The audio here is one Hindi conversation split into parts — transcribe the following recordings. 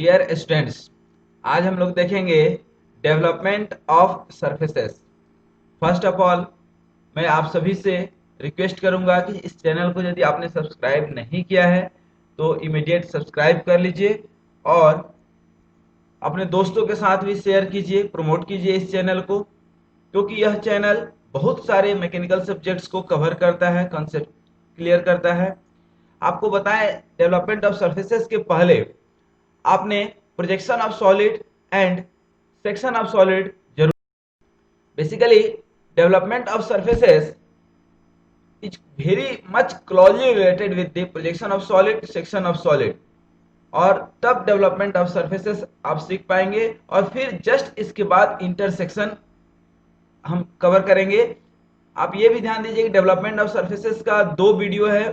डियर स्टूडेंट्स, आज हम लोग देखेंगे development of surfaces. First of all, मैं आप सभी से रिक्वेस्ट करूंगा कि इस चैनल को यदि आपने सब्सक्राइब नहीं किया है तो इमीडिएट सब्सक्राइब कर लीजिए और अपने दोस्तों के साथ भी शेयर कीजिए, प्रमोट कीजिए इस चैनल को, क्योंकि यह चैनल बहुत सारे मैकेनिकल सब्जेक्ट्स को कवर करता है, कंसेप्ट क्लियर करता है। आपको बताएं, डेवलपमेंट ऑफ सरफेसेस के पहले आपने projection of solid and section of solid जरूर। Basically development of surfaces is very much closely related with the projection of solid, section of solid, और तब डेवलपमेंट ऑफ सरफेसेस आप सीख पाएंगे और फिर जस्ट इसके बाद इंटरसेक्शन हम कवर करेंगे। आप ये भी ध्यान दीजिए कि डेवलपमेंट ऑफ सरफेसेस का दो वीडियो है,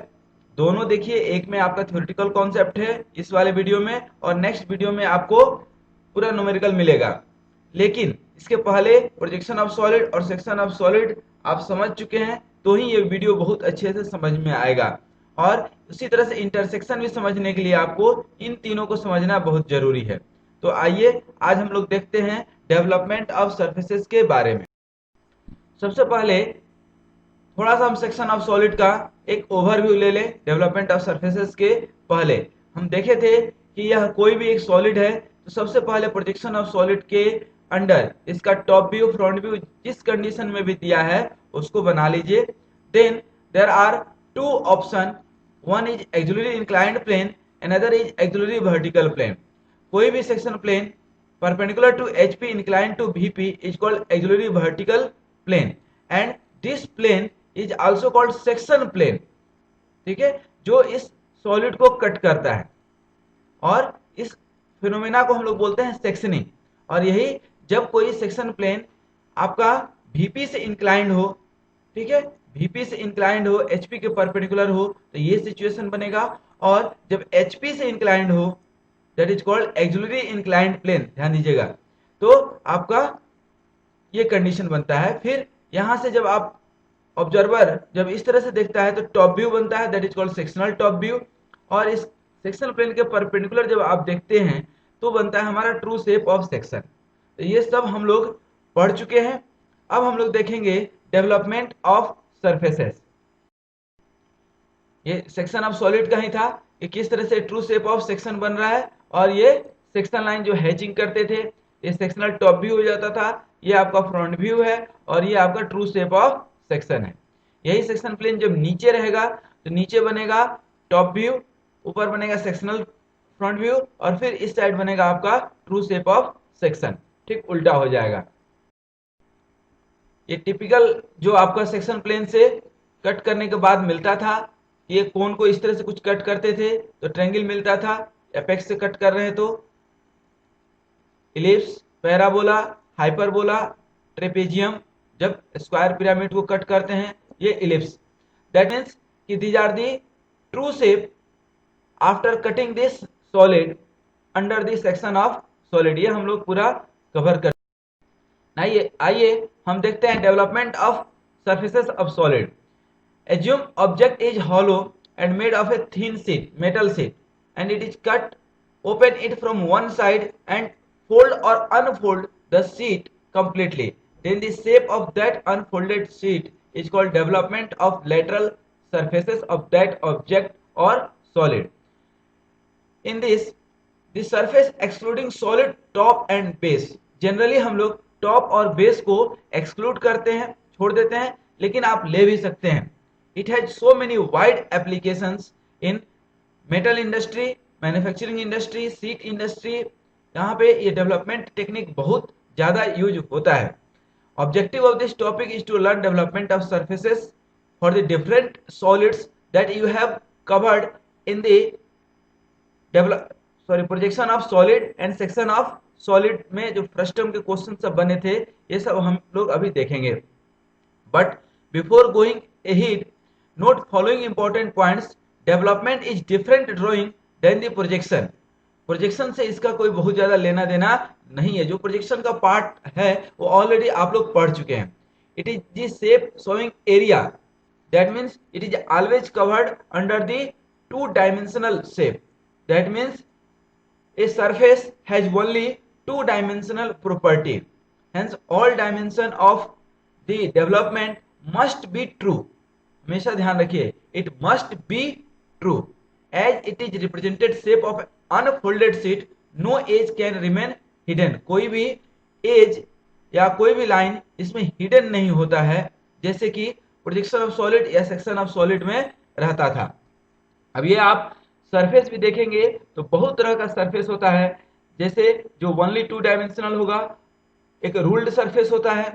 दोनों देखिए। एक में आपका थ्योरेटिकल कॉन्सेप्ट है इस वाले वीडियो में, और नेक्स्ट वीडियो में आपको पूरा न्यूमेरिकल मिलेगा। लेकिन इसके पहले प्रोजेक्शन ऑफ सॉलिड और सेक्शन ऑफ सॉलिड आप समझ चुके हैं तो ही ये वीडियो बहुत अच्छे से समझ में आएगा। और उसी तरह से इंटरसेक्शन भी समझने के लिए आपको इन तीनों को समझना बहुत जरूरी है। तो आइए आज हम लोग देखते हैं डेवलपमेंट ऑफ सरफेसेस के बारे में। सबसे पहले थोड़ा सा हम सेक्शन ऑफ सॉलिड का एक ओवरव्यू ले लें। डेवलपमेंट ऑफ सरफेसेस के पहले हम देखे थे कि यह कोई भी एक सॉलिड है तो सबसे पहले प्रोजेक्शन ऑफ सॉलिड के अंडर इसका टॉप व्यू, फ्रंट व्यू जिस कंडीशन में भी दिया है उसको बना लीजिए। Then there are two option, one is auxiliary inclined plane, another is auxiliary vertical plane. कोई भी section plane perpendicular to HP inclined to VP is called auxiliary vertical plane, and this plane is also called section plane। ठीक है, जो इस सॉलिड को कट करता है, और इस फिनोमेना को हम लोग बोलते हैं सेक्शनिंग। और यही जब कोई सेक्शन प्लेन आपका VP से इंक्लाइंड हो, ठीक है, VP से इंक्लाइंड हो, HP के परपेंडिकुलर हो, तो ये सिचुएशन बनेगा। और जब HP से इंक्लाइंड हो, that is called auxiliary inclined plane. ध्यान दीजिएगा, तो आपका ये कंडीशन बनता है। फिर यहां से जब आप ऑब्जर्वर जब इस तरह से देखता है तो टॉप व्यू बनता है, that is called sectional top view. और इस सेक्शनल प्लेन के परपेंडिकुलर जब आप देखते हैं तो बनता है हमारा ट्रू शेप ऑफ सेक्शन। तो ये सब हम लोग पढ़ चुके हैं। अब हम लोग देखेंगे डेवलपमेंट ऑफ सरफेसेस। ये सेक्शन ऑफ सॉलिड का ही था कि किस तरह से ट्रू शेप ऑफ सेक्शन बन रहा है, और ये सेक्शन लाइन जो हैचिंग करते थे ये सेक्शनल टॉप व्यू हो जाता था। ये आपका फ्रंट व्यू है और ये आपका ट्रू शेप ऑफ सेक्शन है। यही सेक्शन प्लेन जब नीचे रहेगा तो नीचे बनेगा टॉप व्यू, ऊपर बनेगा सेक्शनल फ्रंट व्यू, और फिर इस साइड बनेगा आपका ट्रू शेप ऑफ सेक्शन। ठीक उल्टा हो जाएगा। ये टिपिकल जो आपका सेक्शन प्लेन से कट करने के बाद मिलता था, ये कोन को इस तरह से कुछ कट करते थे तो ट्रायंगल मिलता था। एपेक्स से कट कर रहे हैं तो इलिप्स, पैराबोला, हाइपरबोला, ट्रेपेजियम। जब स्क्वायर पिरामिड को कट करते हैं ये इलिप्स। दैट मीन्स कि these are the true shape after cutting this solid under the section of solid. ये हम लोग पूरा कवर कर। आइए आइए हम देखते हैं development of surfaces of solid. Assume object is hollow and made of a thin sheet, metal sheet, and it is cut. Open it from one side and fold or unfold the sheet completely. Then the shape of that unfolded sheet is called development of lateral surfaces of that object or solid. In this, the surface excluding solid top and base. Generally हम लोग टॉप और बेस को एक्सक्लूड करते हैं, छोड़ देते हैं, लेकिन आप ले भी सकते हैं। It has so many wide applications in metal industry, manufacturing industry, sheet industry। यहाँ पे ये डेवलपमेंट टेक्निक बहुत ज़्यादा यूज होता है। Objective of this topic is to learn development of surfaces for the different solids that you have covered in the projection of solid and section of solid में जो फर्स्ट टर्म के क्वेश्चन सब बने थे ये सब हम लोग अभी देखेंगे। But before going ahead, note following important points। Development is different drawing then the projection. Projection से इसका कोई बहुत ज्यादा लेना देना नहीं है। जो प्रोजेक्शन का पार्ट है वो ऑलरेडी आप लोग पढ़ चुके हैं। It is the shape showing area, that means it is always covered under the two dimensional shape. That means a surface has only two dimensional property, hence all dimension of the development must be true. हमेशा ध्यान रखिए, it must be true. As it is represented shape of unfolded sheet, no edge can remain hidden. कोई भी एज या कोई भी लाइन इसमें हिडन नहीं होता है, जैसे कि प्रोजेक्शन ऑफ सॉलिड या सेक्शन ऑफ सॉलिड में रहता था। अब ये आप सरफेस भी देखेंगे तो बहुत तरह का सरफेस होता है, जैसे जो ओनली टू डायमेंशनल होगा, एक रूल्ड सरफेस होता है,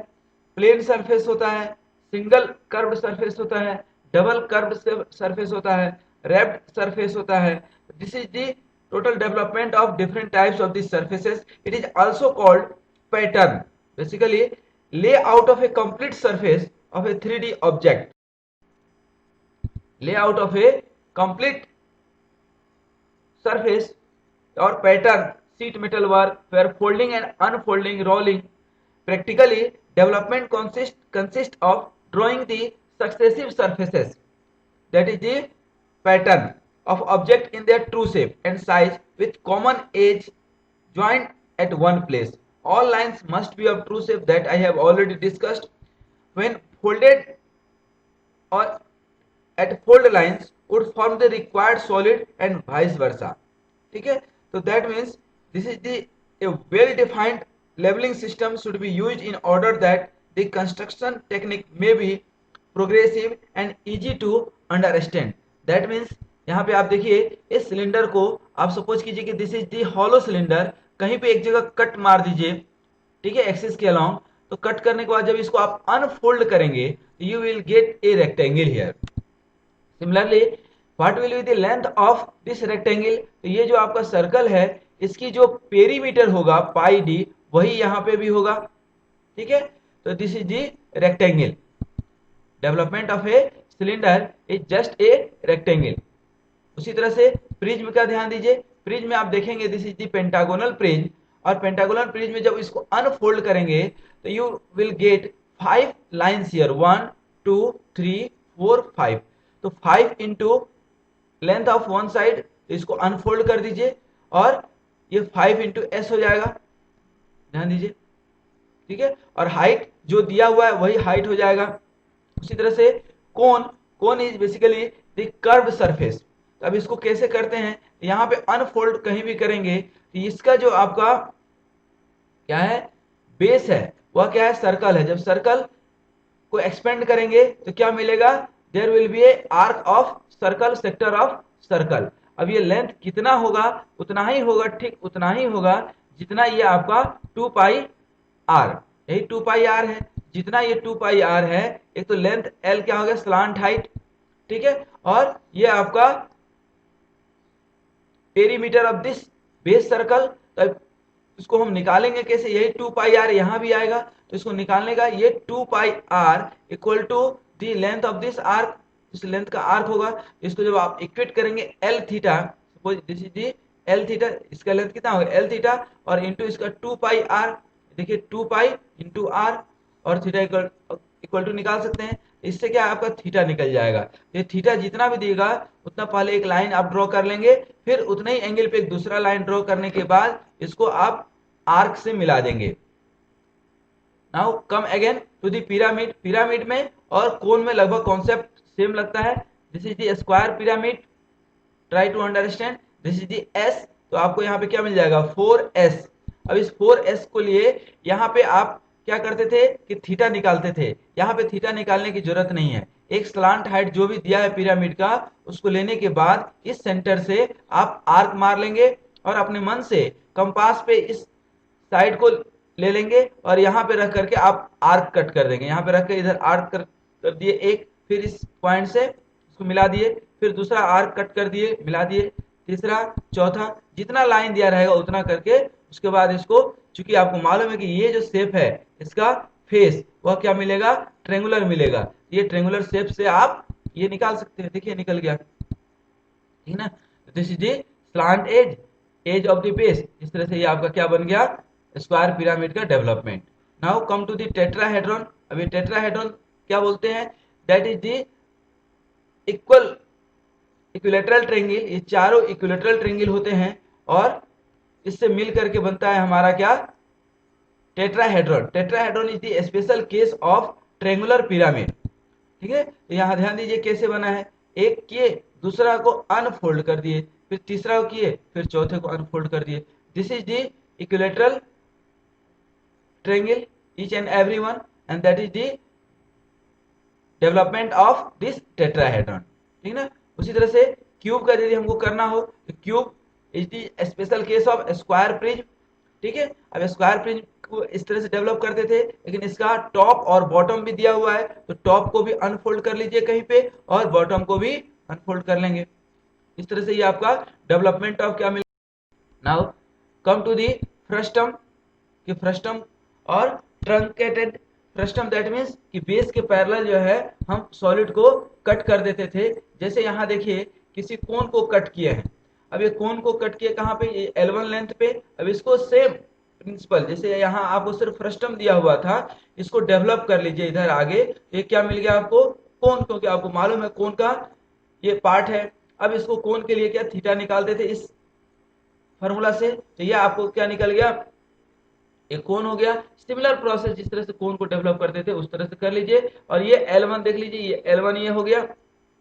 प्लेन सरफेस होता है, सिंगल कर्व्ड सरफेस होता है, डबल कर्व्ड सरफेस होता है, रैप्ड सरफेस होता है। This is the total development of different types of these surfaces. It is also called pattern. Basically, layout of a complete surface of a 3D object. Layout of a complete surface or pattern, sheet metal work where folding and unfolding, rolling. Practically, development consists of drawing the successive surfaces. That is the pattern of object in their true shape and size with common edge joined at one place. All lines must be of true shape, that I have already discussed. When folded or at fold lines would form the required solid and vice versa. ठीक है, तो that means this is the a well defined leveling system should be used in order that the construction technique may be progressive and easy to understand. That means यहाँ पे आप देखिए, इस सिलेंडर को आप सपोज कीजिए कि this is the hollow cylinder, कहीं पे एक जगह कट मार दीजिए, ठीक है, एक्सिस के अलोंग। तो कट करने के बाद जब इसको आप अनफोल्ड करेंगे you will get a rectangle here. Similarly what will be the length of this rectangle, तो ये जो आपका सर्कल है इसकी जो पेरीमीटर होगा पाई डी, वही यहाँ पे भी होगा, ठीक है। तो this is the rectangle. Development of a cylinder is just a rectangle. उसी तरह से प्रिज्म का ध्यान दीजिए, प्रिज्म में आप देखेंगे this is the pentagonal prism, और पेंटागोनल प्रिज्म में जब इसको अनफोल्ड करेंगे तो you will get 5 lines here, 1 2 3 4 5। तो 5 into length of one side, इसको अनफोल्ड कर दीजिए और ये 5 इंटू एस हो जाएगा, ध्यान दीजिए, ठीक है। और हाइट जो दिया हुआ है वही हाइट हो जाएगा। उसी तरह से cone is basically the curve surface. तो अब इसको कैसे करते हैं, यहाँ पे अनफोल्ड कहीं भी करेंगे तो इसका जो आपका क्या है बेस है वह क्या है, सर्कल है। जब सर्कल को एक्सपेंड करेंगे तो क्या मिलेगा, there will be a arc of circle, sector of circle. अब ये लेंथ कितना होगा, उतना ही होगा, ठीक उतना ही होगा जितना ये आपका 2 पाई आर, यही 2 पाई आर है, जितना ये 2 पाई आर है। एक तो लेंथ एल क्या हो गया, स्लांट हाइट, ठीक है, और ये आपका perimeter of this base circle. तो इसको हम निकालेंगे कैसे, यही 2 पाई आर यहाँ भी आएगा, तो इसको निकालने का ये 2 pi r equal to the length of this arc, इस लेंथ का आर्क होगा। इसको जब आप इक्वेट करेंगे L theta, suppose this is the L theta, इसका लेंथ कितना होगा एल थीटा, और इंटू इसका 2 पाई आर, देखिए 2 पाई इंटू आर, और थीटा इक्वल टू निकाल सकते हैं। इससे क्या आपका थीटा निकल जाएगा। ये थीटा जितना भी देगा उतना पहले एक लाइन आप ड्रॉ कर लेंगे, फिर उतने ही एंगल पे एक दूसरा लाइन ड्रॉ करने के बाद इसको आप आर्क से मिला देंगे। Now come again to the pyramid. Pyramid में और कोन में लगभग कॉन्सेप्ट सेम लगता है। This is the square pyramid, try to understand. This is the S, तो आपको यहाँ पे क्या मिल जाएगा 4s। अब इस 4s को लिए यहाँ पे आप क्या करते थे कि थीटा निकालते थे, यहाँ पे थीटा निकालने की जरूरत नहीं है। एक स्लांट हाइट जो भी दिया है पिरामिड का, उसको लेने के बाद इस सेंटर से आप आर्क मार लेंगे और अपने मन से कंपास पे इस साइड को ले लेंगे और यहाँ पे रख करके आप आर्क कट कर देंगे। यहाँ पे रख के इधर आर्क कर दिए एक, फिर इस पॉइंट से इसको मिला दिए, फिर दूसरा आर्क कट कर दिए, मिला दिए, तीसरा, चौथा, जितना लाइन दिया रहेगा उतना करके उसके बाद इसको, चूंकि आपको मालूम है कि ये जो शेप है इसका फेस वह क्या मिलेगा, ट्रेंगुलर मिलेगा। ये ट्रेंगुलर शेप से आप ये निकाल सकते हैं, देखिए निकल गया, ठीक ना। This is the slant edge of the base. इस तरह से ये आपका क्या बन गया, स्क्वायर पिरामिड का development. Now come to the tetrahedron. अभी टेट्राहेड्रॉन क्या बोलते हैं, that is the equilateral triangle. ये चारों इक्विलेटरल ट्रायंगल होते हैं और इससे मिल करके बनता है हमारा क्या, tetrahedron. Tetrahedron is the special case of triangular pyramid. ठीक है, तो यहाँ ध्यान दीजिए कैसे बना है, एक किए, दूसरा को अनफोल्ड कर दिए, फिर तीसरा को किए, फिर चौथे को अनफोल्ड कर दिए। This is the equilateral triangle each and every one, and that is the development of this tetrahedron. ठीक ना। उसी तरह से क्यूब का यदि हमको करना हो तो cube is the special case of square prism. ठीक है, अब स्क्वायर प्रिज्म को इस तरह से डेवलप करते थे, लेकिन इसका टॉप और बॉटम भी दिया हुआ है, तो टॉप को भी अनफोल्ड कर लीजिए कहीं पे और बॉटम को भी अनफोल्ड कर लेंगे। इस तरह से ये आपका डेवलपमेंट ऑफ क्या मिल। Now come to the frustum, कि फ्रस्टम और ट्रंकेटेड फ्रस्टम, दैट मीन्स कि बेस के पैरेलल जो है हम सॉलिड को कट कर देते थे। जैसे यहाँ देखिए किसी कोन को कट किए हैं, अब ये कोन को कट किए कहाँ पे, ये L1 लेंथ पे। अब इसको सेम प्रिंसिपल, जैसे यहाँ आपको सिर्फ फ्रस्टम दिया हुआ था, इसको डेवलप कर लीजिए इधर आगे। ये क्या मिल गया आपको, कोन, क्योंकि आपको मालूम है कोन का ये पार्ट है। अब इसको कोन के लिए क्या थीटा निकालते थे इस फॉर्मूला से, तो ये आपको क्या निकल गया, एक कोन हो गया। सिमिलर प्रोसेस जिस तरह से कोन को डेवलप करते थे उस तरह से कर लीजिए। और ये L1 देख लीजिए, ये L1 ये हो गया।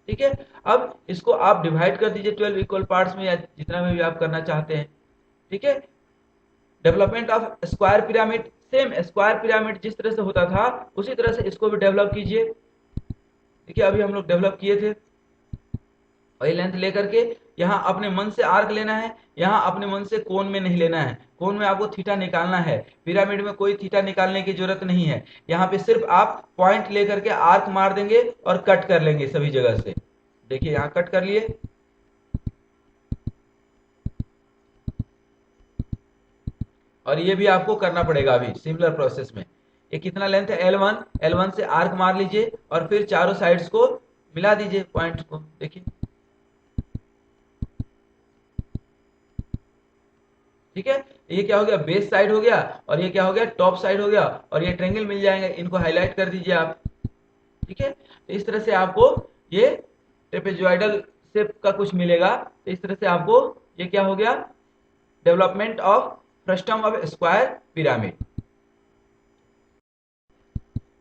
ठीक है, अब इसको आप डिवाइड कर दीजिए 12 इक्वल पार्ट्स में, या जितना में भी आप करना चाहते हैं। ठीक है, development of square pyramid, same square pyramid जिस तरह से होता था उसी तरह से इसको भी डेवलप कीजिए। देखिए अभी हम लोग डेवलप किए थे, वही लेंथ लेकर के यहाँ अपने मन से आर्क लेना है, यहाँ अपने मन से कोन में नहीं लेना है। कोन में आपको थीटा निकालना है, पिरामिड में कोई थीटा निकालने की जरूरत नहीं है। यहाँ पे सिर्फ आप पॉइंट लेकर के आर्क मार देंगे और कट कर लेंगे सभी जगह से। देखिए यहाँ कट कर लिए, और ये भी आपको करना पड़ेगा अभी सिमिलर प्रोसेस में। ये कितना लेंथ है L1, L1 से आर्क मार लीजिए और फिर चारों साइड्स को मिला दीजिए पॉइंट्स को। देखिए ठीक है, ये क्या हो गया, बेस साइड हो गया, और ये क्या हो गया, टॉप साइड हो गया, और ये ट्रेंगल मिल जाएंगे। इनको हाईलाइट कर दीजिए आप। ठीक है, तो इस तरह से आपको ये ट्रेपेजॉइडल शेप का कुछ मिलेगा। तो इस तरह से आपको ये क्या हो गया, development of frustum of square pyramid.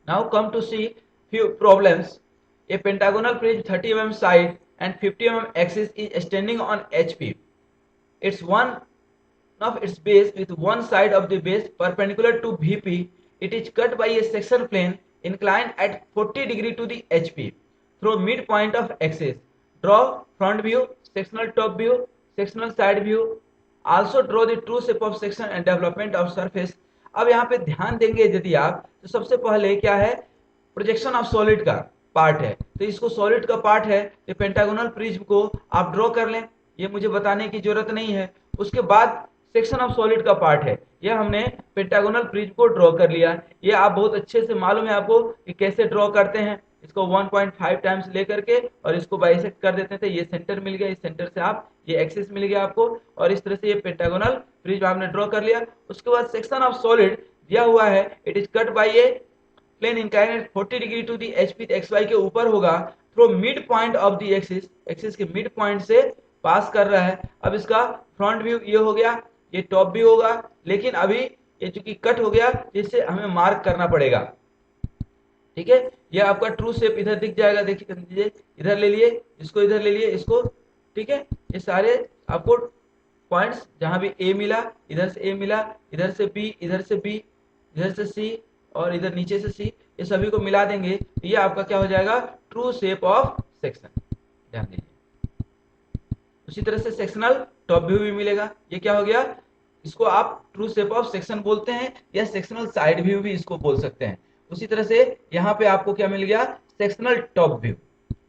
Now come to see few problems. A pentagonal prism 30 mm side and 50 mm axis is standing on HP. It's one of its base with one side of the base perpendicular to VP. It is cut by a section plane inclined at 40 degree to the HP through midpoint of axis. Draw front view, sectional top view, sectional side view. Also draw the true shape of section and development of surface. अब यहाँ पे ध्यान देंगे यदि आप, तो सबसे पहले क्या है, प्रोजेक्शन ऑफ सॉलिड का पार्ट है। तो इसको सॉलिड का पार्ट है, तो पेंटागोनल प्रिज्म को आप ड्रॉ कर लें, ये मुझे बताने की जरूरत नहीं है। उसके बाद सेक्शन ऑफ सॉलिड का पार्ट है, यह हमने पेंटागोनल प्रिज्म को ड्रॉ कर लिया। ये आप बहुत अच्छे से मालूम है आपको कि कैसे ड्रॉ करते हैं। इसको 1.5 टाइम्स लेकर के और इसको बाइसेक्ट कर देते थे, ये सेंटर मिल गया, इस सेंटर से आप ये एक्सिस मिल गया आपको, और इस तरह से ये पेंटागोनल प्रिज्म आपने ड्रॉ कर लिया। उसके बाद सेक्शन ऑफ सॉलिड दिया हुआ है, it is cut by a plane inclined 40 degree to the HP, XY के ऊपर होगा, through mid point of the axis, axis के मिड पॉइंट से पास कर रहा है। अब इसका फ्रंट व्यू ये हो गया, ये टॉप भी होगा, लेकिन अभी ये चूंकि कट हो गया इससे हमें मार्क करना पड़ेगा। ठीक है, ये आपका ट्रू शेप इधर दिख जाएगा। देखिए इधर ले लिए, इसको इधर ले लिए, इसको। ठीक है, ये सारे आपको पॉइंट्स जहां भी ए मिला, इधर से ए मिला, इधर से बी, इधर से बी, इधर से सी, और इधर नीचे से सी, ये सभी को मिला देंगे तो ये आपका क्या हो जाएगा, ट्रू शेप ऑफ सेक्शन। ध्यान दीजिए, उसी तरह से सेक्शनल टॉप व्यू भी मिलेगा। ये क्या हो गया, इसको आप ट्रू शेप ऑफ सेक्शन बोलते हैं, या सेक्शनल साइड व्यू भी इसको बोल सकते हैं। उसी तरह से यहाँ पे आपको क्या मिल गया, सेक्शनल टॉप व्यू।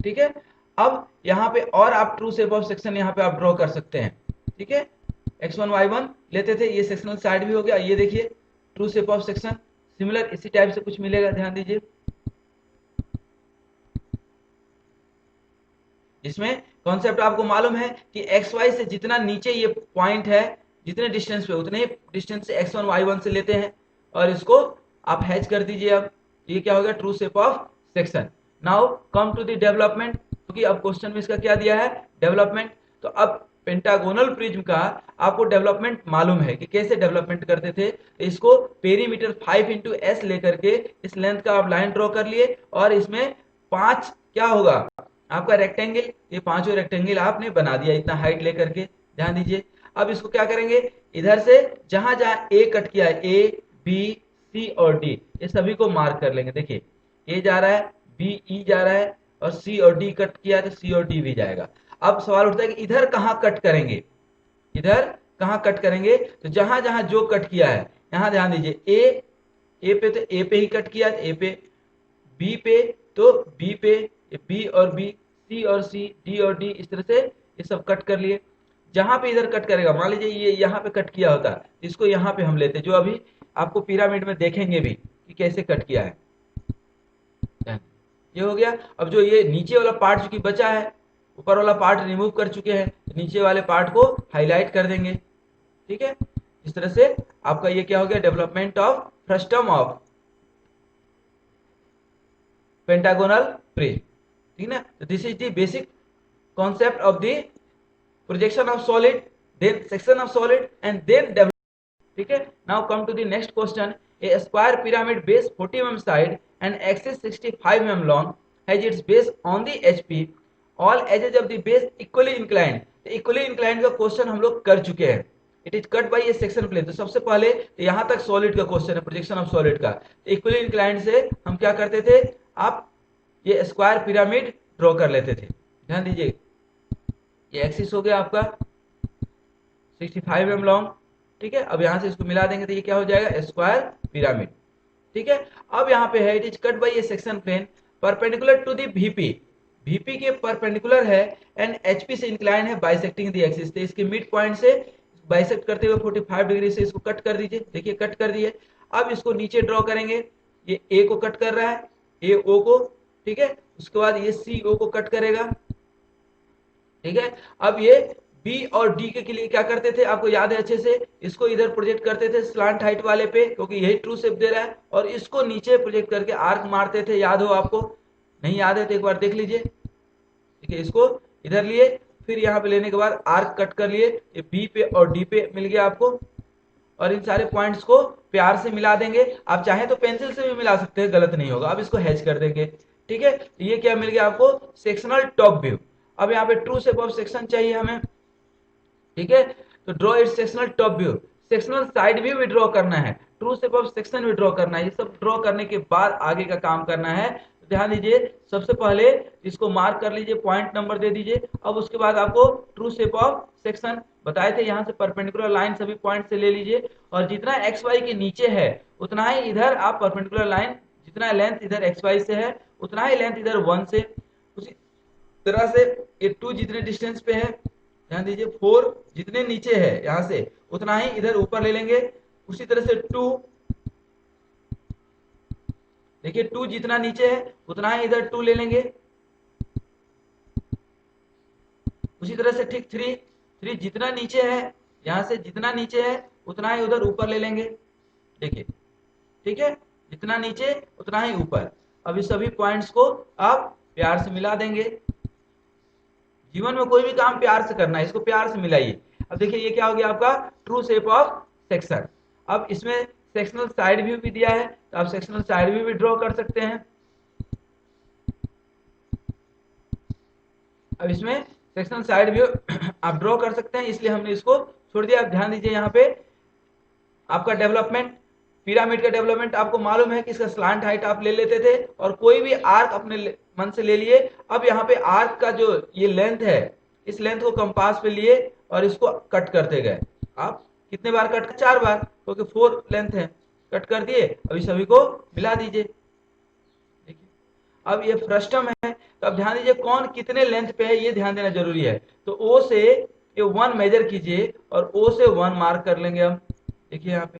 ठीक है, अब यहाँ पे और आप ट्रू शेप ऑफ सेक्शन यहाँ पे आप ड्रॉ कर सकते हैं। ठीक है, x1 y1 लेते थे, ये सेक्शनल साइड भी हो गया। ये देखिए true shape of section, similar इसी टाइप से कुछ मिलेगा। ध्यान दीजिए, इसमें कॉन्सेप्ट आपको मालूम है कि XY से जितना नीचे ये पॉइंट है, जितने डिस्टेंस पे, उतने डिस्टेंस से x1 y1 से लेते हैं, और इसको आप हैच कर दीजिए। अब ये क्या हो गया, true shape of section. Now come to the development, क्योंकि अब क्वेश्चन में इसका क्या दिया है, डेवलपमेंट। तो अब पेंटागोनल प्रिज्म का आपको डेवलपमेंट मालूम है कि कैसे डेवलपमेंट करते थे। इसको पेरीमीटर 5 × S लेकर के इस लेंथ का आप लाइन ड्रॉ कर लिए और इसमें 5 क्या होगा आपका रेक्टेंगल, ये पांचों रेक्टेंगल आपने बना दिया इतना हाइट लेकर के। ध्यान दीजिए, अब इसको क्या करेंगे, इधर से जहां जहां ए कट किया है, ए बी सी और डी, ये सभी को मार्क कर लेंगे। देखिए ए जा रहा है, बी ई जा रहा है और सी और डी कट किया है तो सी और डी भी जाएगा। अब सवाल उठता है कि इधर कहां कट करेंगे, इधर कहां कट करेंगे, तो जहां जहां जो कट किया है यहां ध्यान दीजिए, ए पे तो ए पे ही कट किया है, ए पे, बी पे तो बी पे, बी और बी, सी और सी, डी और डी, इस तरह से ये सब कट कर लिए। जहां पे इधर कट करेगा, मान लीजिए ये यहाँ पे कट किया होता, इसको यहाँ पे हम लेते, जो अभी आपको पिरामिड में देखेंगे भी कि कैसे कट किया है। ये हो गया। अब जो ये नीचे वाला पार्ट चूंकि बचा है, ऊपर वाला पार्ट रिमूव कर चुके हैं, तो नीचे वाले पार्ट को हाईलाइट कर देंगे। ठीक है, इस तरह से आपका ये क्या हो गया, development of frustum of pentagonal prism. ठीक ना, तो this is the basic concept of the projection of solid, then section of solid and then development. ठीक है, now come to the next question. A square pyramid base 40 mm side and axis 65 mm long has its base on the HP, all edges of the base equally inclined। तो इक्वली इंक्लाइंड का क्वेश्चन हम लोग कर चुके हैं। It is cut by a section plane. तो सबसे पहले यहां तक सॉलिड का क्वेश्चन है, प्रोजेक्शन ऑफ सॉलिड का। इक्वली इंक्लाइंड से हम क्या करते थे, आप ये स्क्वायर पिरामिड ड्रॉ कर लेते थे। ध्यान दीजिए, ये एक्सिस हो गया आपका 65 mm लॉन्ग। ठीक है, अब यहां से इसको मिला देंगे तो ये क्या हो जाएगा, स्क्वायर पिरामिड। ठीक है, अब यहाँ पे है, it is cut by a section plane perpendicular to the VP, VP के परपेंडिकुलर है एंड एचपी से इंक्लाइन है बाइसेक्टिंग द एक्सिस। तो इसके मिड पॉइंट से बाइसेक्ट करते हुए 45 डिग्री से इसको कट कर दीजिए। देखिए कट कर दिए। अब इसको नीचे ड्रॉ करेंगे, ये ए को कट कर रहा है, ए ओ को। ठीक है, उसके बाद ये सी ओ को कट करेगा। ठीक है, अब ये बी और डी के लिए क्या करते थे, आपको याद है अच्छे से, इसको इधर प्रोजेक्ट करते थे स्लांट हाइट वाले पे, क्योंकि यही ट्रू शेप दे रहा है, और इसको नीचे प्रोजेक्ट करके आर्क मारते थे। याद हो आपको, नहीं याद है तो एक बार देख लीजिए। ठीक है, इसको इधर लिए, फिर यहाँ पे लेने के बाद आर्क कट कर लिए, ये बी पे और डी पे मिल गया आपको। और इन सारे पॉइंट्स को प्यार से मिला देंगे। आप चाहे तो पेंसिल से भी मिला सकते हैं, गलत नहीं होगा। अब इसको हैच कर देंगे। ठीक है, ये क्या मिल गया आपको, सेक्शनल टॉप व्यू। अब यहाँ पे ट्रू शेप ऑफ सेक्शन चाहिए हमें। ठीक है, तो draw it sectional top view, sectional side view भी ड्रॉ करना है, ट्रू शेप ऑफ सेक्शन भी ड्रॉ करना है। ये सब ड्रॉ करने के बाद आगे का काम करना है। तो ध्यान दीजिए, सबसे पहले इसको मार्क कर लीजिए, पॉइंट नंबर दे दीजिए। अब उसके बाद आपको ट्रू शेप ऑफ सेक्शन बताए थे, यहाँ से परपेंडिकुलर लाइन सभी पॉइंट से ले लीजिए, और जितना एक्स वाई के नीचे है उतना ही इधर आप परपेंडिकुलर लाइन, जितना लेंथ इधर एक्स वाई से है उतना ही लेंथ इधर 1 से, उसी तरह से ये 2 जितने डिस्टेंस पे है, ध्यान दीजिए 4 जितने नीचे है यहां से उतना ही इधर ऊपर ले लेंगे। उसी तरह से 2, देखिए 2 जितना नीचे है उतना ही इधर 2 ले लेंगे। उसी तरह से ठीक 3 जितना नीचे है, यहां से जितना नीचे है उतना ही उधर ऊपर ले लेंगे। देखिए, ठीक है, जितना नीचे उतना ही ऊपर। अब इस सभी पॉइंट्स को आप प्यार से मिला देंगे। जीवन में कोई भी काम प्यार से करना है, इसको प्यार से मिलाइए। अब देखिए ये क्या हो गया आपका ट्रू शेप ऑफ सेक्शन। अब इसमें सेक्शनल साइड व्यू भी दिया है, तो आप सेक्शनल साइड व्यू भी ड्रॉ कर सकते हैं। अब इसमें सेक्शनल साइड व्यू आप ड्रॉ कर सकते हैं, इसलिए हमने इसको छोड़ दिया। अब ध्यान दीजिए, यहाँ पे आपका डेवलपमेंट, पिरामिड का डेवलपमेंट आपको मालूम है कि इसका स्लांट हाइट आप ले लेते थे और कोई भी आर्क अपने मन से ले लिए। अब यहाँ पे आर्क का जो ये लेंथ है, इस लेंथ को कंपास पे लिए और इसको कट करते गए। आप कितने बार कट, 4 बार, क्योंकि 4 लेंथ है, कट कर दिए। अभी सभी को मिला दीजिए। देखिए, अब ये फ्रस्टम है, तो अब ध्यान दीजिए कौन कितने लेंथ पे है, ये ध्यान देना जरूरी है। तो ओ से ये 1 मेजर कीजिए और ओ से 1 मार्क कर लेंगे हम। देखिए यहाँ पे,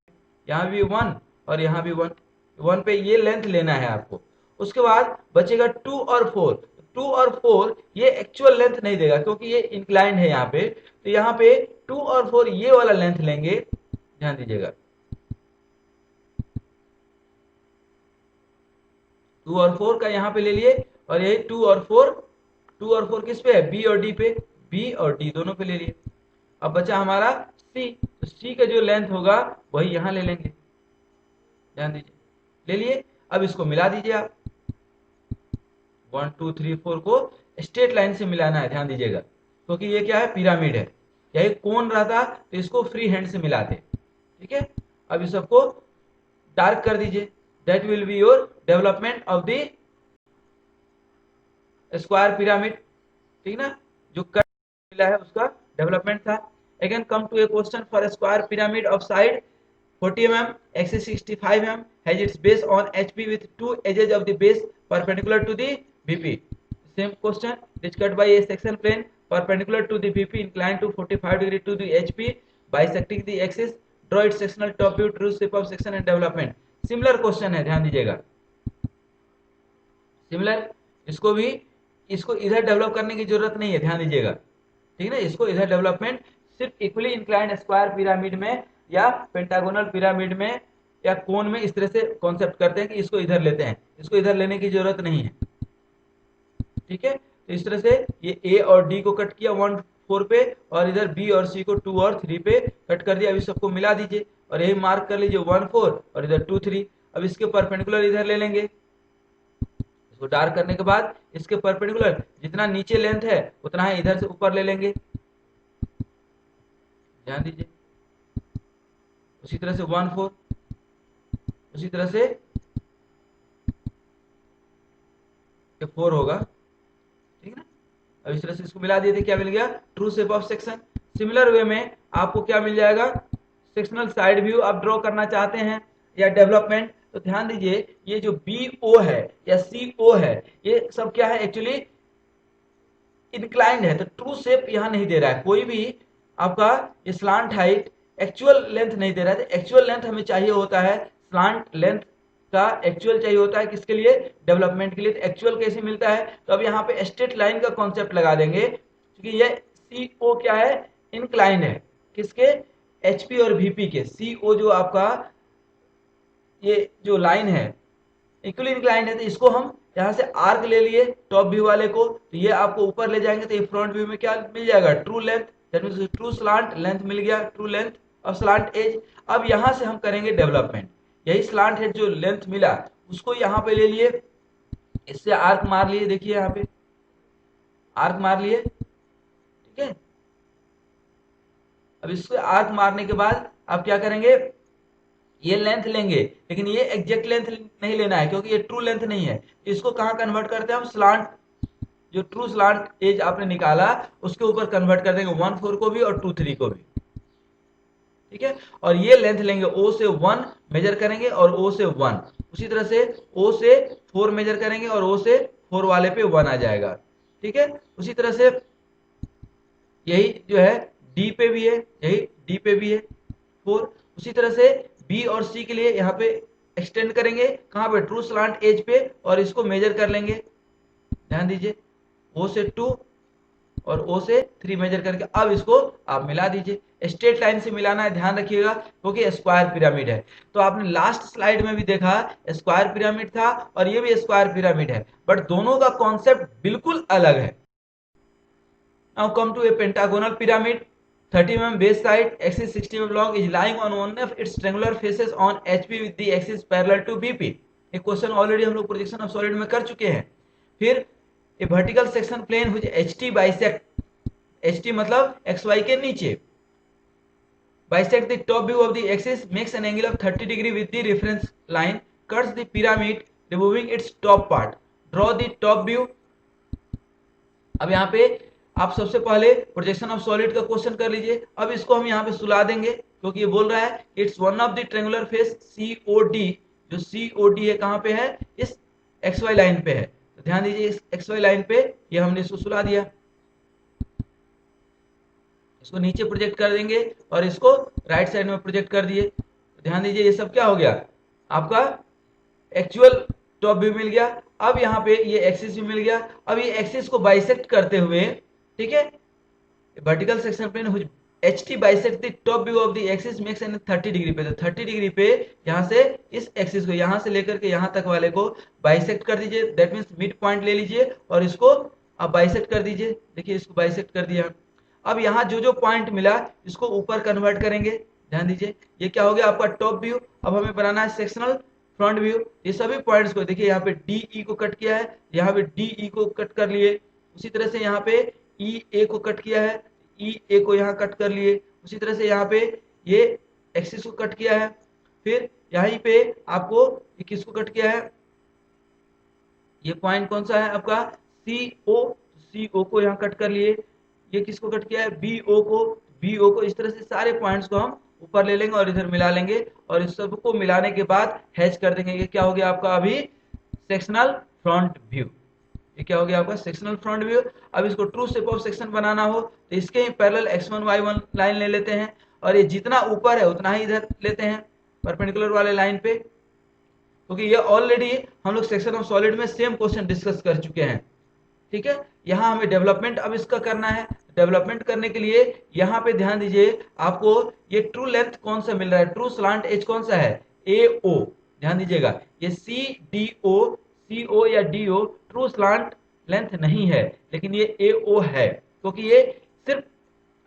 यहाँ भी 1 और यहाँ भी 1 पे ये लेंथ लेना है आपको। उसके बाद बचेगा 2 और 4। 2 और 4 ये एक्चुअल लेंथ नहीं देगा, क्योंकि ये इंक्लाइंड है यहाँ पे। तो यहाँ पे 2 और 4 ये वाला लेंथ लेंगे। ध्यान दीजिएगा, 2 और 4 का यहाँ पे ले लिए, और यही 2 और 4 किस पे है, बी और डी पे, बी और डी दोनों पे ले लिए। अब बचा हमारा सी, तो सी का जो लेंथ होगा वही यहाँ ले लेंगे, ध्यान दीजिए, ले लिए। अब इसको मिला दीजिए आप, 1 2 3 4 को स्ट्रेट लाइन से मिलाना है, ध्यान दीजिएगा, क्योंकि ये क्या है, पिरामिड है। यही कोन रहता तो इसको फ्री हैंड से मिलाते, ठीक है। अब इस सबको डार्क कर दीजिए, that will be your development of the square pyramid, ठीक ना, जो कर मिला है उसका डेवलपमेंट था। Again come to a question for square pyramid of side 40 mm, axis 65 mm, has its base on HP with two edges of the base perpendicular to the VP. Same question, it is cut by a section plane perpendicular to the VP, inclined to 45 degree to the HP, bisecting the axis. Draw its sectional top view, true shape of section and development. Similar question है, ध्यान दीजिएगा, सिमिलर। इसको भी, इसको इधर डेवलप करने की जरूरत नहीं है, ध्यान दीजिएगा, ठीक है ना। इसको इधर डेवलपमेंट सिर्फ इक्वली इंक्लाइंड स्क्वायर पिरामिड में या पेंटागोनल पिरामिड में या कोन में इस तरह से कॉन्सेप्ट करते हैं कि इसको इधर लेते हैं, इसको इधर लेने की जरूरत नहीं है, ठीक है। तो इस तरह से ये ए और डी को कट किया 1 4 पे, और इधर बी और सी को 2 और 3 पे कट कर दिया। अभी सबको मिला दीजिए और यही मार्क कर लीजिए 1 4 और इधर 2 3। अब इसके परपेंडिकुलर इधर ले लेंगे, इसको डार्क करने के बाद इसके परपेंडिकुलर जितना नीचे लेंथ है उतना है इधर से ऊपर ले लेंगे, ध्यान दीजिए। उसी तरह से 1 4, उसी तरह से 4 होगा, ठीक है ना। अब इस तरह से इसको मिला दिए थे, क्या मिल गया, true shape of section. Similar way में आपको क्या मिल जाएगा, सेक्शनल साइड व्यू आप ड्रॉ करना चाहते हैं या डेवलपमेंट, तो ध्यान दीजिए ये जो बी ओ है या सी ओ है, ये सब क्या है, एक्चुअली इंक्लाइंड है, तो ट्रू शेप यहाँ नहीं दे रहा है कोई भी आपका। ये स्लांट हाइट एक्चुअल लेंथ नहीं दे रहा है, एक्चुअल लेंथ हमें चाहिए होता है, स्लांट लेंथ का एक्चुअल चाहिए होता है, किसके लिए, डेवलपमेंट के लिए। तो एक्चुअल कैसे मिलता है, तो अब यहाँ पे स्ट्रेट लाइन का कॉन्सेप्ट लगा देंगे, क्योंकि ये सी ओ क्या है, इंक्लाइंड है, किसके, एचपी और वीपी के। सी ओ जो आपका ये जो लाइन है इक्वली इंक्लाइंड है, तो इसको हम यहाँ से आर्क ले लिए टॉप व्यू वाले को, तो ये आपको ऊपर ले जाएंगे, तो ये फ्रंट व्यू में क्या मिल जाएगा, true length, that means true slant length मिल गया, ट्रू लेंथ और स्लांट एज। अब यहाँ से हम करेंगे डेवलपमेंट, यही स्लांट हेड जो लेंथ मिला उसको यहाँ पे ले लिए, इससे आर्क मार लिए, देखिए यहाँ पे आर्क मार लिए, ठीक है। अब इससे आर्क मारने के बाद आप क्या करेंगे, ये लेंथ लेंगे, लेकिन ये एग्जैक्ट लेंथ नहीं लेना है क्योंकि ये ट्रू लेंथ नहीं है। इसको कहाँ कन्वर्ट करते हैं हम, स्लांट, जो ट्रू स्लांट एज आपने निकाला उसके ऊपर कन्वर्ट कर देंगे, 1 4 को भी और 2 3 को भी, ठीक है। और ये लेंथ लेंगे, ओ से 1 मेजर करेंगे और ओ से 1, उसी तरह से ओ से 4 मेजर करेंगे और ओ से 4 वाले पे 1 आ जाएगा, ठीक है। उसी तरह से यही जो है डी पे भी है, यही डी पे भी है 4। उसी तरह से बी और सी के लिए यहाँ पे एक्सटेंड करेंगे, कहाँ पे, ट्रू स्लांट एज पे, और इसको मेजर कर लेंगे, ध्यान दीजिए, ओ से 2 और ओ से 3 मेजर करके अब इसको आप मिला दीजिए। स्ट्रेट लाइन से मिलाना है, ध्यान रखिएगा, क्योंकि स्क्वायर पिरामिड है। तो आपने लास्ट स्लाइड में भी देखा स्क्वायर पिरामिड था और ये भी स्क्वायर पिरामिड है, बट दोनों का कॉन्सेप्ट बिल्कुल अलग है। Now come to a pentagonal pyramid, 30 mm base side, axis 60 mm long, is lying on one of its triangular faces on HP with the axis parallel to BP. एक क्वेश्चन ऑलरेडी हम लोग प्रोजेक्शन ऑफ सॉलिड में कर चुके हैं। फिर a vertical section plane which HT bisect, HT मतलब XY के नीचे, bisect the top view of the axis, makes an angle of 30 degree with the reference line, cuts the pyramid removing its top part. Draw the top view. अब यहाँ पे आप सबसे पहले प्रोजेक्शन ऑफ सॉलिड का क्वेश्चन कर लीजिए। अब इसको हम यहाँ पे सुला देंगे क्योंकि ये बोल रहा है it's one of the triangular face COD, जो COD है कहाँ पे है, इस XY लाइन पे है। तो ध्यान दीजिए इस XY लाइन पे ये हमने इसको सुला दिया, इसको नीचे प्रोजेक्ट कर देंगे और इसको राइट साइड में प्रोजेक्ट कर दिए। तो ध्यान दीजिए ये सब क्या हो गया, आपका एक्चुअल टॉप व्यू मिल गया। अब यहाँ पे ये एक्सिस भी मिल गया। अब ये एक्सिस को बाइसेक्ट करते हुए, ठीक है, vertical section plane which HT bisect the top view of the axis makes an 30 degree पे। तो 30 डिग्री पे यहाँ से इस एक्सिस को यहाँ से लेकर के यहाँ तक वाले को बाइसेक्ट कर दीजिए, दैट मीन्स मिड पॉइंट ले लीजिए और इसको आप बाइसेक्ट कर दीजिए। देखिए इसको बाइसेक्ट कर दिया। अब यहाँ जो जो पॉइंट मिला इसको ऊपर कन्वर्ट करेंगे। ध्यान दीजिए, ये क्या हो गया आपका टॉप व्यू। अब हमें बनाना है सेक्शनल फ्रंट व्यू। ये सभी पॉइंट्स को देखिए, यहाँ पे डी को कट किया है, यहाँ पे डी को कट कर लिए। उसी तरह से यहाँ पे ए को कट किया है, ए को यहाँ कट कर लिए। उसी तरह से यहाँ पे ये एक्सिस को कट किया है। फिर यहीं पे आपको किसको कट किया है, ये पॉइंट कौन सा है आपका सी ओ को यहाँ कट कर लिए। ये किसको कट किया है, बी ओ को। इस तरह से सारे पॉइंट्स को हम ऊपर ले लेंगे और इधर मिला लेंगे, और इस सबको मिलाने के बाद हैच कर देंगे। ये क्या हो गया आपका अभी सेक्शनल फ्रंट व्यू। ये क्या हो गया आपका सेक्शनल फ्रंट व्यू। अब इसको ट्रू शेप ऑफ सेक्शन बनाना हो तो इसके ही पैरेलल x1 y1 लाइन ले लेते हैं, और ये जितना ऊपर है उतना ही इधर लेते हैं परपेंडिकुलर वाले लाइन पे, क्योंकि ये ऑलरेडी हम लोग सेक्शन ऑफ सॉलिड में सेम क्वेश्चन डिस्कस कर चुके हैं। ठीक है, यहाँ हमें डेवलपमेंट अब इसका करना है। डेवलपमेंट करने के लिए यहाँ पे ध्यान दीजिए, आपको ये ट्रू लेंथ कौन सा मिल रहा है, ट्रू स्लांट एज कौन सा है, ए ओ। ध्यान दीजिएगा, ये सी ओ या D O true slant length नहीं है, लेकिन ये ए ओ है, क्योंकि ये सिर्फ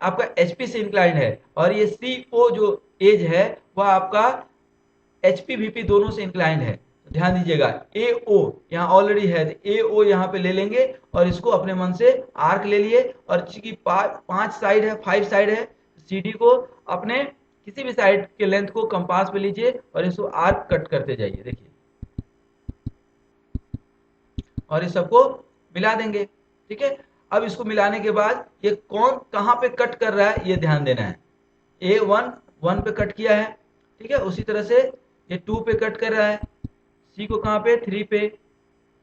आपका एचपी से इंक्लाइंड है, और ये सी ओ जो एज है वह आपका एचपी वीपी दोनों से इंक्लाइंड है। तो ध्यान दीजिएगा, ए ओ यहाँ ऑलरेडी है, तो ए ओ यहाँ पे ले लेंगे और इसको अपने मन से आर्क ले लिए, और चूंकि 5 साइड है, 5 साइड है, सीडी को अपने किसी भी साइड के लेंथ को कंपास पे लीजिए और इसको आर्क कट करते जाइए। देखिए, और इस सबको मिला देंगे। ठीक है, अब इसको मिलाने के बाद ये कौन कहाँ पे कट कर रहा है ये ध्यान देना है। A1 1 पे कट किया है, ठीक है। उसी तरह से ये 2 पे कट कर रहा है, सी को कहाँ पे 3 पे,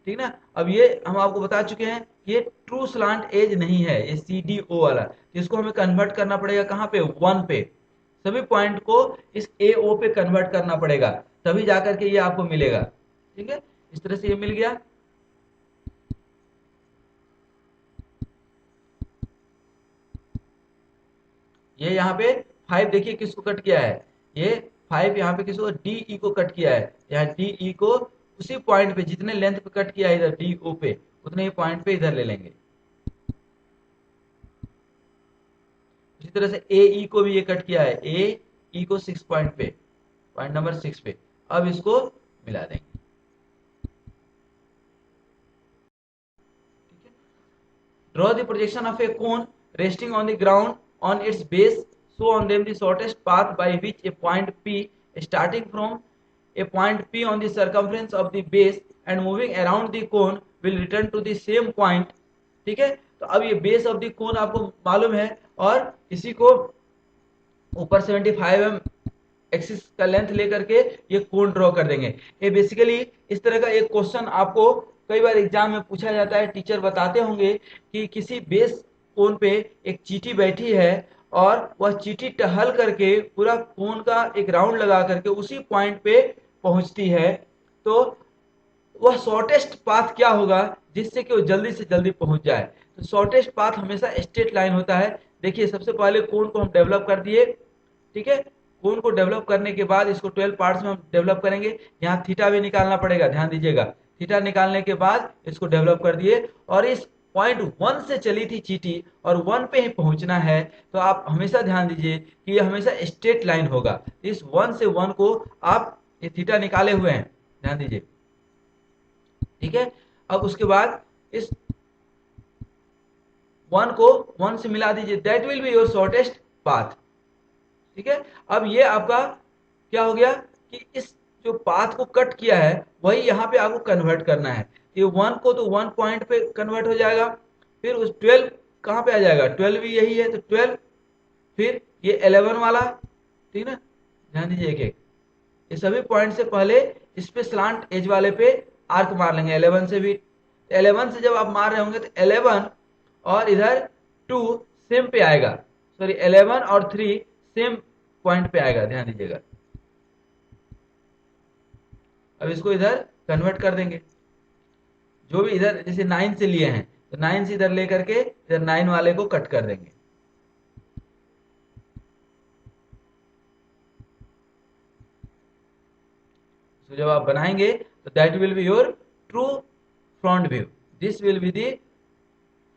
ठीक ना। अब ये हम आपको बता चुके हैं ये ट्रू स्लांट एज नहीं है, ये CDO वाला, इसको हमें कन्वर्ट करना पड़ेगा कहाँ पे 1 पे। सभी पॉइंट को इस AO पे कन्वर्ट करना पड़ेगा, तभी जाकर के ये आपको मिलेगा। ठीक है, इस तरह से ये मिल गया। ये यहाँ पे 5 देखिए किसको कट किया है, ये 5 यहाँ पे किसको DE को कट किया है। यहाँ DE को उसी पॉइंट पे जितने लेंथ पे कट किया है इधर DO पे, उतने ही पॉइंट पे इधर ले लेंगे। इसी तरह से AE को भी ये कट किया है, AE को 6 पॉइंट पे, पॉइंट नंबर 6 पे। अब इसको मिला देंगे। Draw the projection of a cone resting on the ground on its base. Show on them the shortest path by which a point P, starting from a point P on the circumference of the base and moving around the cone, will return to the same point. ठीक है, तो अब ये बेस ऑफ द कोन आपको मालूम है, और इसी को ऊपर 75 mm एक्सिस का लेंथ लेकर के ये कोन ड्रॉ कर देंगे। ये बेसिकली इस तरह का एक क्वेश्चन आपको कई बार एग्जाम में पूछा जाता है। टीचर बताते होंगे कि किसी बेस कोन पे एक चींटी बैठी है, और वह चींटी टहल करके पूरा कोन का एक राउंड लगा करके उसी पॉइंट पे पहुंचती है, तो वह शॉर्टेस्ट पाथ क्या होगा जिससे कि वो जल्दी से जल्दी पहुंच जाए। तो शॉर्टेस्ट पाथ हमेशा स्ट्रेट लाइन होता है। देखिए, सबसे पहले कोन को हम डेवलप कर दिए। ठीक है, कोन को डेवलप करने के बाद इसको 12 पार्ट्स में हम डेवलप करेंगे। यहाँ थीटा भी निकालना पड़ेगा, ध्यान दीजिएगा। थीटा निकालने के बाद इसको डेवलप कर दिए, और इस पॉइंट 1 से चली थी चींटी और 1 पे ही पहुंचना है, तो आप हमेशा ध्यान दीजिए कि ये हमेशा स्ट्रेट लाइन होगा। इस 1 से 1 को आप ये थीटा निकाले हुए हैं, ध्यान दीजिए। ठीक है, अब उसके बाद इस 1 को 1 से मिला दीजिए, that will be your shortest path. ठीक है, अब ये आपका क्या हो गया कि इस जो पाथ को कट किया है वही यहाँ पे आपको कन्वर्ट करना है। ये 1 को तो 1 पॉइंट पे कन्वर्ट हो जाएगा, फिर उस 12 कहाँ पे आ जाएगा, 12 भी यही है तो 12, फिर ये 11 वाला, ठीक ना। ध्यान दीजिए एक एक, ये सभी पॉइंट से पहले इस पे स्लांट एज वाले पे आर्क मार लेंगे 11 से भी। 11 से जब आप मार रहे होंगे तो 11 और इधर 2 सेम पे आएगा, सॉरी 11 और 3 सेम पॉइंट पे आएगा, ध्यान दीजिएगा। अब इसको इधर कन्वर्ट कर देंगे, जो भी इधर जैसे 9 से लिए हैं तो 9 से इधर लेकर के इधर 9 वाले को कट कर देंगे। तो जब आप बनाएंगे तो that will be your true front view, this will be the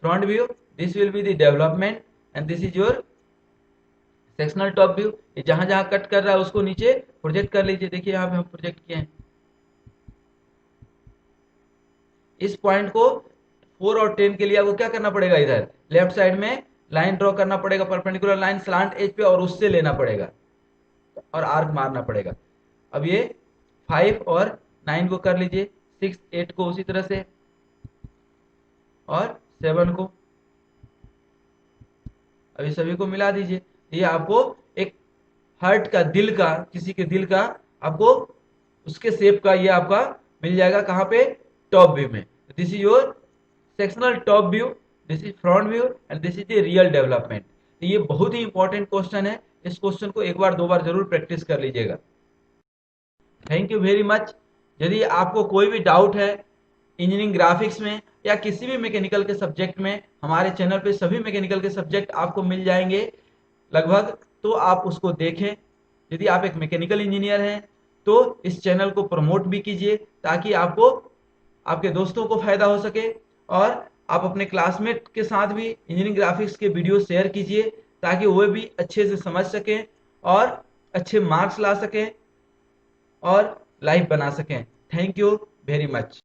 front view, this will be the development, and this is your sectional top view. ये जहां जहां कट कर रहा है उसको नीचे प्रोजेक्ट कर लीजिए। देखिए यहाँ पे हम प्रोजेक्ट किए हैं। इस पॉइंट को 4 और 10 के लिए आपको क्या करना पड़ेगा, इधर लेफ्ट साइड में लाइन ड्रॉ करना पड़ेगा, परपेंडिकुलर लाइन स्लांट एज पे, और उससे लेना पड़ेगा और आर्क मारना पड़ेगा। अब ये 5 और 9 को कर लीजिए, 6 8 को उसी तरह से, और 7 को। अभी सभी को मिला दीजिए। ये आपको एक हार्ट का, दिल का, किसी के दिल का आपको उसके शेप का ये आपका मिल जाएगा। कहाँ पे, टॉप व्यू में। This is your sectional top view, this is front view and this is the real development. ये बहुत ही इंपॉर्टेंट क्वेश्चन है। इस क्वेश्चन को एक बार दो बार जरूर प्रैक्टिस कर लीजिएगा। Thank you very much. यदि आपको कोई भी डाउट है इंजीनियरिंग ग्राफिक्स में या किसी भी मैकेनिकल के सब्जेक्ट में, हमारे चैनल पे सभी मैकेनिकल के सब्जेक्ट आपको मिल जाएंगे लगभग, तो आप उसको देखें। यदि आप एक मैकेनिकल इंजीनियर हैं तो इस चैनल को प्रमोट भी कीजिए, ताकि आपको, आपके दोस्तों को फायदा हो सके, और आप अपने क्लासमेट के साथ भी इंजीनियरिंग ग्राफिक्स के वीडियो शेयर कीजिए, ताकि वो भी अच्छे से समझ सकें और अच्छे मार्क्स ला सकें और लाइफ बना सकें। Thank you very much.